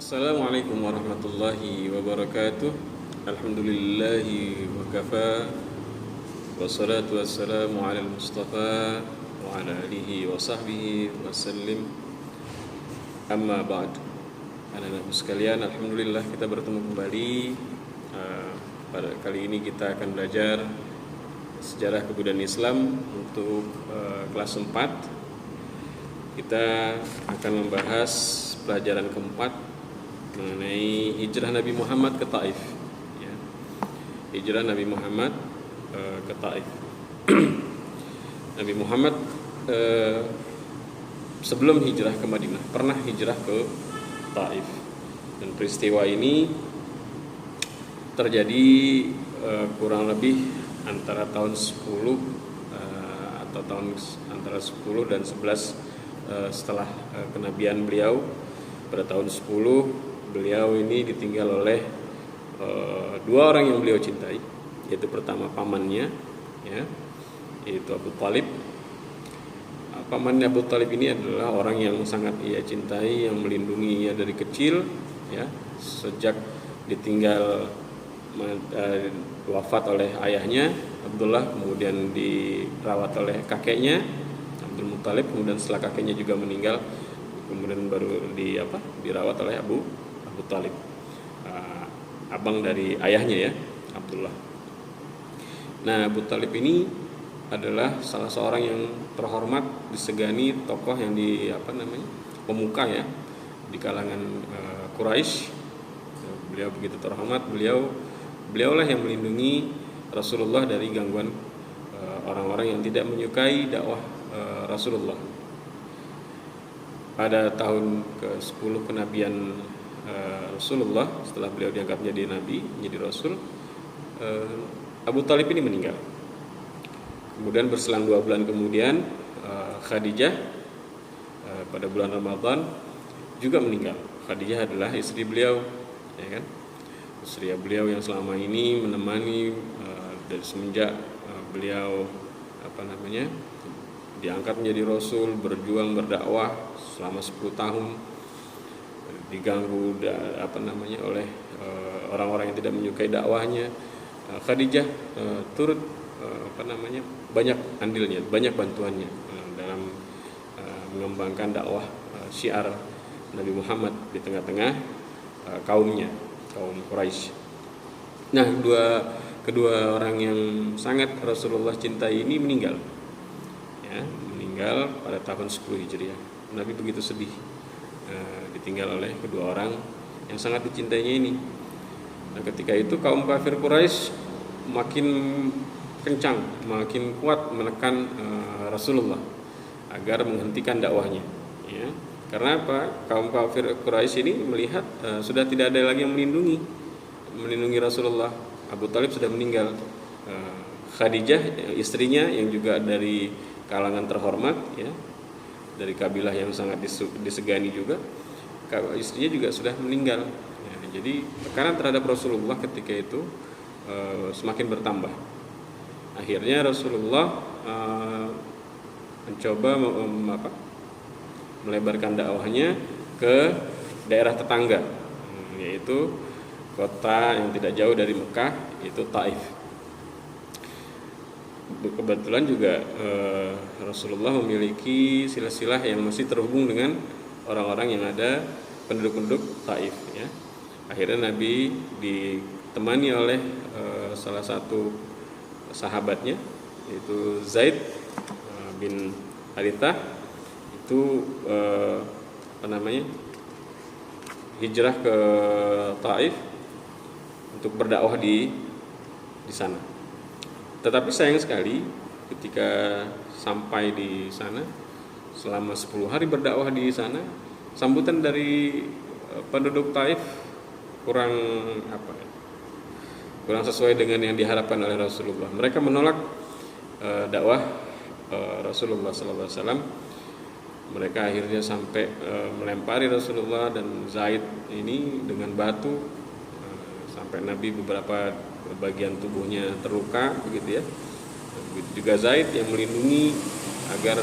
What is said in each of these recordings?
Assalamualaikum warahmatullahi wabarakatuh. Alhamdulillahi wa kafa. Wassalatu wassalamu ala al-mustafa wa ala alihi wa sahbihi wa sallim. Amma ba'd. Anak-anak sekalian, alhamdulillah kita bertemu kembali. Pada kali ini kita akan belajar sejarah kebudayaan Islam untuk kelas 4. Kita akan membahas pelajaran keempat mengenai hijrah Nabi Muhammad ke Taif. Ya. Hijrah Nabi Muhammad ke Taif. Nabi Muhammad sebelum hijrah ke Madinah pernah hijrah ke Taif, dan peristiwa ini terjadi kurang lebih antara tahun 10 atau tahun antara 10 dan 11 setelah kenabian beliau. Pada tahun 10 beliau ini ditinggal oleh dua orang yang beliau cintai, yaitu pertama pamannya, ya, yaitu Abu Talib. Pamannya Abu Talib ini adalah orang yang sangat ia cintai, yang melindungi ia dari kecil, ya, sejak ditinggal wafat oleh ayahnya Abdullah, kemudian dirawat oleh kakeknya Abdul Muttalib, kemudian setelah kakeknya juga meninggal, kemudian baru dirawat oleh Abu Talib, abang dari ayahnya, ya, Abdullah. Nah, Abu Talib ini adalah salah seorang yang terhormat, disegani, tokoh yang pemuka, ya, di kalangan Quraisy. Beliau begitu terhormat, beliaulah yang melindungi Rasulullah dari gangguan orang-orang yang tidak menyukai dakwah Rasulullah. Pada tahun ke-10 kenabian Rasulullah, setelah beliau diangkat menjadi nabi, menjadi rasul, Abu Talib ini meninggal. Kemudian berselang 2 bulan kemudian Khadijah pada bulan Ramadan juga meninggal. Khadijah adalah istri beliau, ya kan? Istri beliau yang selama ini menemani dari semenjak beliau diangkat menjadi rasul, berjuang berdakwah selama 10 tahun, diganggu oleh orang-orang yang tidak menyukai dakwahnya. Khadijah turut banyak andilnya, banyak bantuannya dalam mengembangkan dakwah syiar Nabi Muhammad di tengah-tengah kaumnya, kaum Quraisy. Nah, kedua orang yang sangat Rasulullah cintai ini meninggal, ya, meninggal pada tahun 10 Hijriah. Nabi begitu sedih ditinggal oleh kedua orang yang sangat dicintainya ini. Nah, ketika itu kaum kafir Quraisy makin kencang, makin kuat menekan Rasulullah agar menghentikan dakwahnya, ya. Karena apa? Kaum kafir Quraisy ini melihat sudah tidak ada lagi yang melindungi Rasulullah. Abu Talib sudah meninggal. Khadijah, istrinya yang juga dari kalangan terhormat, ya, dari kabilah yang sangat disegani juga, istrinya juga sudah meninggal, ya. Jadi tekanan terhadap Rasulullah ketika itu semakin bertambah. Akhirnya Rasulullah mencoba melebarkan dakwahnya ke daerah tetangga, yaitu kota yang tidak jauh dari Mekah, yaitu Taif. Kebetulan juga Rasulullah memiliki silsilah yang masih terhubung dengan orang-orang yang ada, penduduk-penduduk Taif, ya. Akhirnya Nabi ditemani oleh salah satu sahabatnya, yaitu Zaid bin Harithah. Itu hijrah ke Taif untuk berdakwah di sana. Tetapi sayang sekali ketika sampai di sana, selama 10 hari berdakwah di sana, sambutan dari penduduk Taif kurang sesuai dengan yang diharapkan oleh Rasulullah. Mereka menolak dakwah Rasulullah SAW. Mereka akhirnya sampai melempari Rasulullah dan Zaid ini dengan batu, sampai Nabi beberapa bagian tubuhnya terluka, begitu, ya. Begitu juga Zaid yang melindungi agar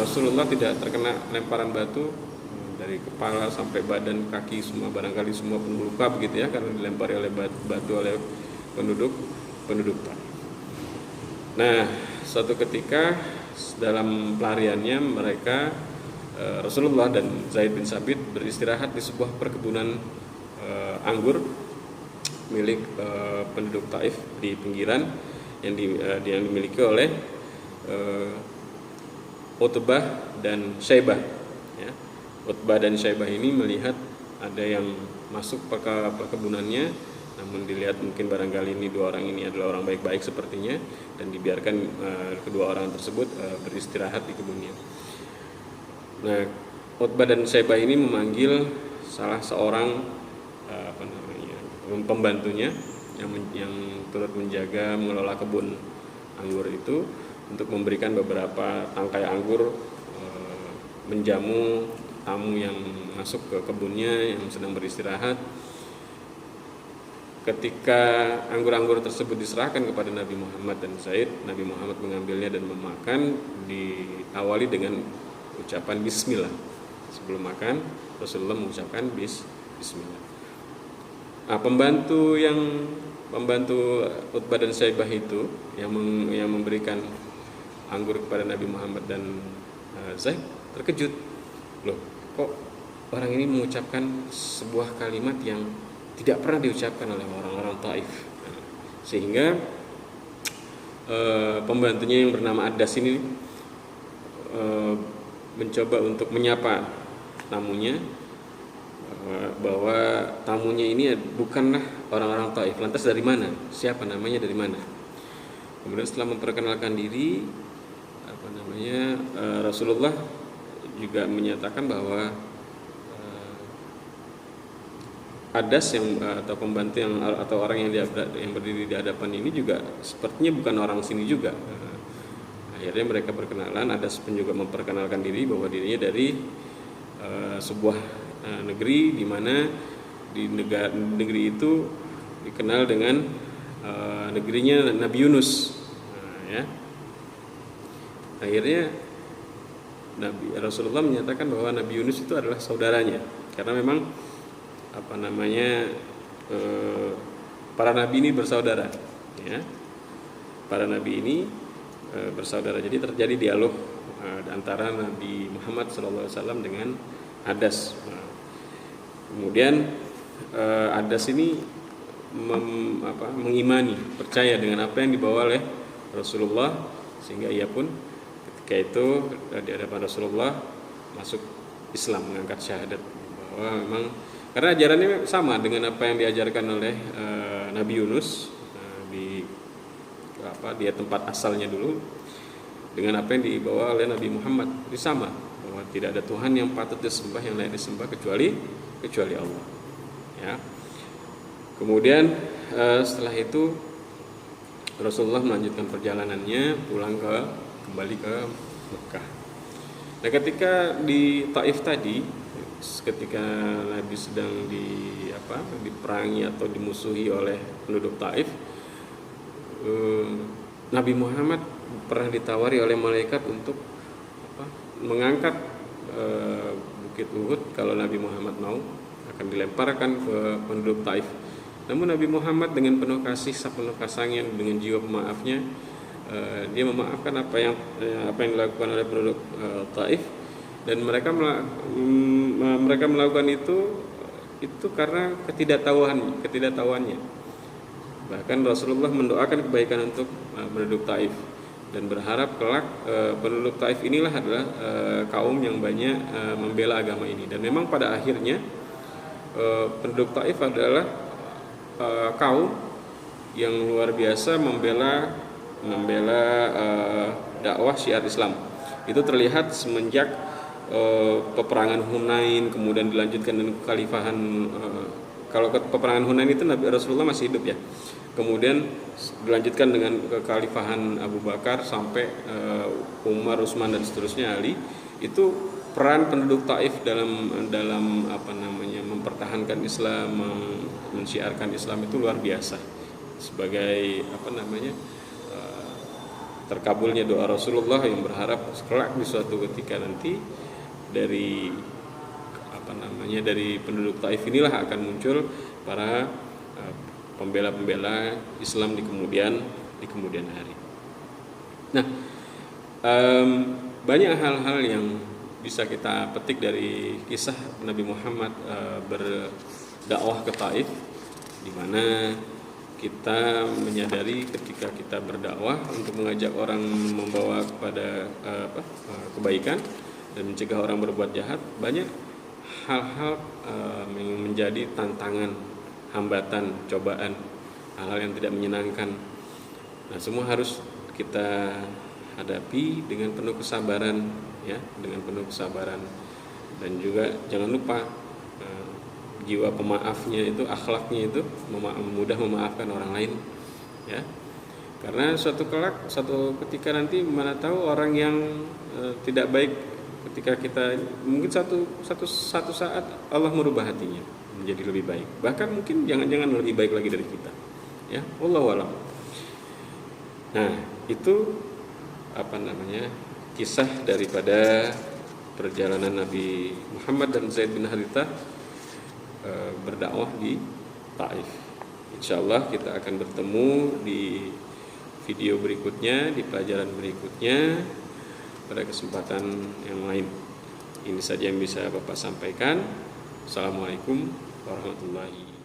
Rasulullah tidak terkena lemparan batu dari kepala sampai badan, kaki semua barangkali semua penuh luka begitu ya, karena dilempari oleh batu oleh penduduk Taif. Nah, suatu ketika dalam pelariannya mereka Rasulullah dan Zaid bin Sabit beristirahat di sebuah perkebunan anggur milik penduduk Taif di pinggiran yang dimiliki oleh Utbah dan Syaibah. Ya. Utbah dan Syaibah ini melihat ada yang masuk ke perkebunannya, namun dilihat mungkin barangkali ini dua orang ini adalah orang baik-baik sepertinya, dan dibiarkan kedua orang tersebut beristirahat di kebunnya. Nah, Utbah dan Syaibah ini memanggil salah seorang pembantunya yang turut menjaga mengelola kebun anggur itu untuk memberikan beberapa tangkai anggur menjamu tamu yang masuk ke kebunnya yang sedang beristirahat. Ketika anggur-anggur tersebut diserahkan kepada Nabi Muhammad dan Zaid, Nabi Muhammad mengambilnya dan memakan, diawali dengan ucapan bismillah. Sebelum makan, Rasulullah mengucapkan bismillah. Nah, pembantu Utbah dan Syaibah itu yang memberikan anggur kepada Nabi Muhammad dan Zaid terkejut. Loh, kok orang ini mengucapkan sebuah kalimat yang tidak pernah diucapkan oleh orang-orang Taif. Sehingga pembantunya yang bernama Adas ini mencoba untuk menyapa tamunya, bahwa tamunya ini bukanlah orang-orang Taif. Lantas dari mana? Siapa namanya, dari mana? Kemudian setelah memperkenalkan diri, Rasulullah juga menyatakan bahwa Adas atau pembantu atau orang yang berdiri di hadapan ini juga sepertinya bukan orang sini juga. Akhirnya mereka berkenalan. Adas pun juga memperkenalkan diri bahwa dirinya dari sebuah negeri di mana di negeri itu dikenal dengan negerinya Nabi Yunus. Ya. Akhirnya Rasulullah menyatakan bahwa Nabi Yunus itu adalah saudaranya, karena memang para nabi ini bersaudara, ya. Para nabi ini bersaudara. Jadi terjadi dialog antara Nabi Muhammad SAW dengan Adas. Kemudian Adas ini mengimani, percaya dengan apa yang dibawa oleh Rasulullah, sehingga ia pun ketika itu di hadapan Rasulullah masuk Islam, mengangkat syahadat, bahwa memang karena ajarannya sama dengan apa yang diajarkan oleh Nabi Yunus di tempat asalnya dulu, dengan apa yang dibawa oleh Nabi Muhammad. Ini sama, bahwa tidak ada Tuhan yang patut disembah, yang lain disembah kecuali Allah. Ya. Kemudian setelah itu Rasulullah melanjutkan perjalanannya kembali ke Mekah. Nah, ketika di Taif tadi, ketika Nabi sedang diperangi atau dimusuhi oleh penduduk Taif, Nabi Muhammad pernah ditawari oleh malaikat untuk mengangkat bukit Uhud. Kalau Nabi Muhammad mau, akan dilemparkan ke penduduk Taif. Namun Nabi Muhammad dengan penuh kasih, penuh kasangnya, dengan jiwa pemaafnya, dia memaafkan apa yang dilakukan oleh penduduk Taif, dan mereka melakukan itu karena ketidaktahuannya. Bahkan Rasulullah mendoakan kebaikan untuk penduduk Taif dan berharap kelak penduduk Taif inilah adalah kaum yang banyak membela agama ini. Dan memang pada akhirnya penduduk Taif adalah kaum yang luar biasa membela dakwah syiar Islam. Itu terlihat semenjak peperangan Hunain, kemudian dilanjutkan dengan kekhalifahan. Kalau peperangan Hunain itu Nabi Rasulullah masih hidup, ya. Kemudian dilanjutkan dengan kekhalifahan Abu Bakar sampai Umar, Utsman, dan seterusnya, Ali. Itu peran penduduk Taif dalam mempertahankan Islam, mensyiarkan Islam itu luar biasa. Sebagai terkabulnya doa Rasulullah yang berharap kelak di suatu ketika nanti dari dari penduduk Taif inilah akan muncul para pembela-pembela Islam di kemudian hari. Nah, banyak hal-hal yang bisa kita petik dari kisah Nabi Muhammad berdakwah ke Taif, di mana kita menyadari ketika kita berdakwah untuk mengajak orang membawa kepada kebaikan dan mencegah orang berbuat jahat, banyak hal-hal yang menjadi tantangan, hambatan, cobaan, hal-hal yang tidak menyenangkan. Nah, semua harus kita hadapi dengan penuh kesabaran, ya, dengan penuh kesabaran. Dan juga jangan lupa jiwa pemaafnya itu, akhlaknya itu mudah memaafkan orang lain, ya. Karena suatu ketika nanti mana tahu orang yang tidak baik, ketika kita mungkin satu saat Allah merubah hatinya menjadi lebih baik, bahkan mungkin jangan lebih baik lagi dari kita, ya. Wallahu a'lam. Nah, itu kisah daripada perjalanan Nabi Muhammad dan Zaid bin Harithah berdakwah di Taif. Insyaallah kita akan bertemu di video berikutnya, di pelajaran berikutnya pada kesempatan yang lain. Ini saja yang bisa Bapak sampaikan. Assalamualaikum warahmatullahi wabarakatuh.